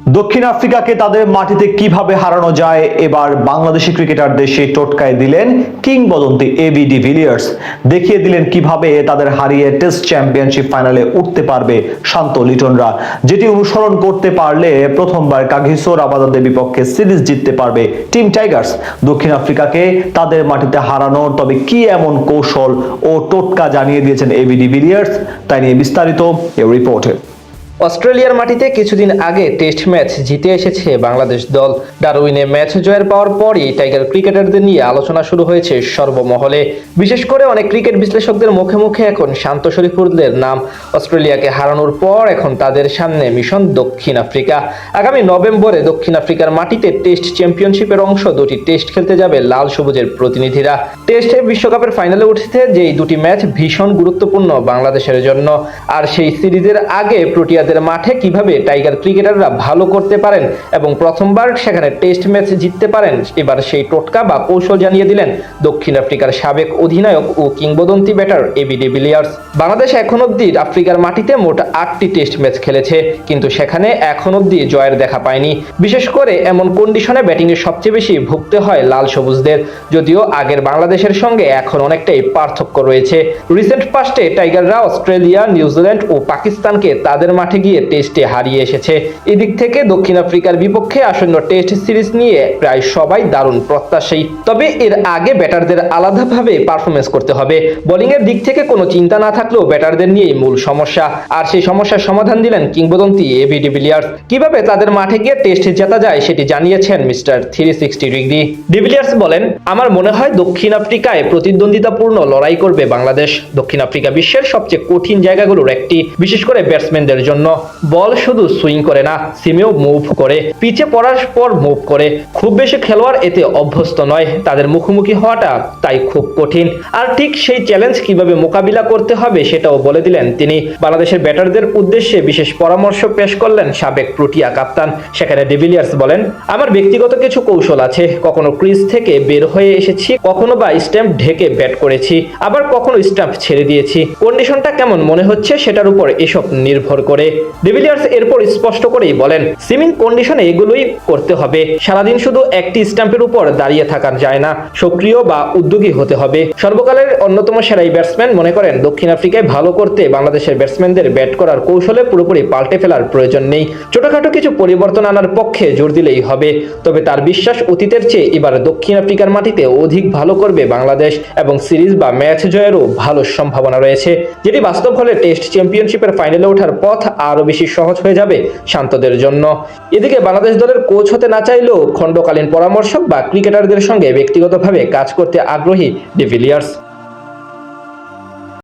দক্ষিণ আফ্রিকাকে তাদের মাটিতে কিভাবে হারানো যায় এবার বাংলাদেশি ক্রিকেটারদের সেই টোটকায় দিলেন কিংবদন্তি এবি ডিভিলিয়ার্স। দেখিয়ে দিলেন কিভাবে তাদের হারিয়ে টেস্ট চ্যাম্পিয়নশিপ ফাইনালে উঠতে পারবে শান্ত লিটনরা, যেটি অনুসরণ করতে পারলে প্রথমবার কাগিসো রাবাদাদের বিপক্ষে সিরিজ জিততে পারবে টিম টাইগার্স। দক্ষিণ আফ্রিকাকে তাদের মাটিতে হারানোর তবে কি এমন কৌশল ও টোটকা জানিয়ে দিয়েছেন এবি ডিভিলিয়ার্স, তাই নিয়ে বিস্তারিত এই রিপোর্টে। অস্ট্রেলিয়ার মাটিতে কিছুদিন আগে টেস্ট ম্যাচ জিতে এসেছে বাংলাদেশ দল। ডারউইনে ম্যাচ জয়ের পাওয়ার পরই টাইগার ক্রিকেটারদের নিয়ে আলোচনা শুরু হয়েছে সর্বমহলে। বিশেষ করে অনেক ক্রিকেট বিশ্লেষকদের মুখে মুখে এখন শান্ত শরীফুলদের নাম। অস্ট্রেলিয়াকে হারানোর পর এখন তাদের সামনে মিশন দক্ষিণ আফ্রিকা। আগামী নভেম্বরে দক্ষিণ আফ্রিকার মাটিতে টেস্ট চ্যাম্পিয়নশিপের অংশ দুটি টেস্ট খেলতে যাবে লাল সবুজের প্রতিনিধিরা। টেস্টে বিশ্বকাপের ফাইনালে উঠেছে যেই দুটি ম্যাচ ভীষণ গুরুত্বপূর্ণ বাংলাদেশের জন্য। আর সেই সিরিজের আগে প্রোটিয়া মাঠে কিভাবে টাইগার ক্রিকেটাররা ভালো করতে পারেন এবং প্রথমবার সেখানে টেস্ট ম্যাচ জিততে পারেন, এবার সেই টোটকা বা কৌশল জানিয়ে দিলেন দক্ষিণ আফ্রিকার সাবেক অধিনায়ক ও কিংবদন্তি ব্যাটার এবি ডিভিলিয়ার্স। বাংলাদেশ এখন অব্দি আফ্রিকার মাটিতে মোট 8টি টেস্ট ম্যাচ খেলেছে, কিন্তু সেখানে এখন অব্দি জয়ের দেখা পায়নি। বিশেষ করে এমন কন্ডিশনে ব্যাটিংয়ে সবচেয়ে বেশি ভুগতে হয় লাল সবুজদের, যদিও আগের বাংলাদেশের সঙ্গে এখন অনেকটাই পার্থক্য রয়েছে। রিসেন্ট পাস্টে টাইগাররা অস্ট্রেলিয়া, নিউজিল্যান্ড ও পাকিস্তানকে তাদের মাঠে গিয়ে টেস্টে হারিয়ে এসেছে। এদিক থেকে দক্ষিণ আফ্রিকার বিপক্ষে আসন্ন টেস্ট সিরিজ নিয়ে প্রায় সবাই দারুণ প্রত্যাশী। তবে এর আগে ব্যাটারদের আলাদাভাবে পারফরমেন্স করতে হবে। বোলিং এর দিক থেকে কোনো চিন্তা না থাকলেও ব্যাটারদের নিয়েই মূল সমস্যা, আর সেই সমস্যার সমাধান দিলেন কিংবদন্তি এবি ডিভিলিয়ার্স। কিভাবে তাদের মাঠে গিয়ে টেস্ট জেতা যায় সেটি জানিয়েছেন মিস্টার 360 ডিগ্রি। ডিভিলিয়ার্স বলেন, আমার মনে হয় দক্ষিণ আফ্রিকায় প্রতিদ্বন্দ্বিতাপূর্ণ লড়াই করবে বাংলাদেশ। দক্ষিণ আফ্রিকা বিশ্বের সবচেয়ে কঠিন জায়গাগুলোর একটি, বিশেষ করে ব্যাটসম্যানদের জন্য। বল শুধু সুইং করে না, সিমেও মুভ করে, পিচে পড়ার পর মুভ করে। খুব বেশি খেলোয়াড় এতে অভ্যস্ত নয়, তাদের মুখোমুখি হওয়াটা তাই খুব কঠিন। আর ঠিক সেই চ্যালেঞ্জ কিভাবে মোকাবিলা করতে হবে সেটাও বলে দিলেন তিনি। বাংলাদেশের ব্যাটারদের উদ্দেশ্যে বিশেষ পরামর্শ পেশ করলেন সাবেক প্রোটিয়া কাপ্তান। সেখানে ডিভিলিয়ার্স বলেন, আমার ব্যক্তিগত কিছু কৌশল আছে। কখনো ক্রিজ থেকে বের হয়ে এসেছি, কখনো বা স্ট্যাম্প ঢেকে ব্যাট করেছি, আবার কখনো স্ট্যাম্প ছেড়ে দিয়েছি। কন্ডিশনটা কেমন মনে হচ্ছে সেটার উপর এসব নির্ভর করে। ডিভিলিয়ার্স এরপর স্পষ্ট করেই বলেন, সুইমিং কন্ডিশনে এগুলোই করতে হবে। সারাদিন শুধু একটি স্ট্যাম্পের উপর দাঁড়িয়ে থাকা যায় না, সক্রিয় বা উদ্যোগী হতে হবে। সর্বকালের অন্যতম সেরাই ব্যাটসম্যান মনে করেন দক্ষিণ আফ্রিকায় ভালো করতে বাংলাদেশের ব্যাটসম্যানদের ব্যাট করার কৌশলে পুরোপুরি পাল্টে ফেলার প্রয়োজন নেই। ছোটখাটো কিছু পরিবর্তন আনার পক্ষে জোর দিলেই হবে। তবে তার বিশ্বাস অতীতের চেয়ে এবার দক্ষিণ আফ্রিকার মাটিতে অধিক ভালো করবে বাংলাদেশ এবং সিরিজ বা ম্যাচ জয়েরও ভালো সম্ভাবনা রয়েছে, যেটি বাস্তব হলে টেস্ট চ্যাম্পিয়নশিপের ফাইনালে ওঠার পথ আরো বেশি সহজ হয়ে যাবে শান্তদের জন্য। এদিকে বাংলাদেশ দলের কোচ হতে না চাইলেও খণ্ডকালীন পরামর্শক বা ক্রিকেটারদের সঙ্গে ব্যক্তিগতভাবে কাজ করতে আগ্রহী ডিভিলিয়ার্স।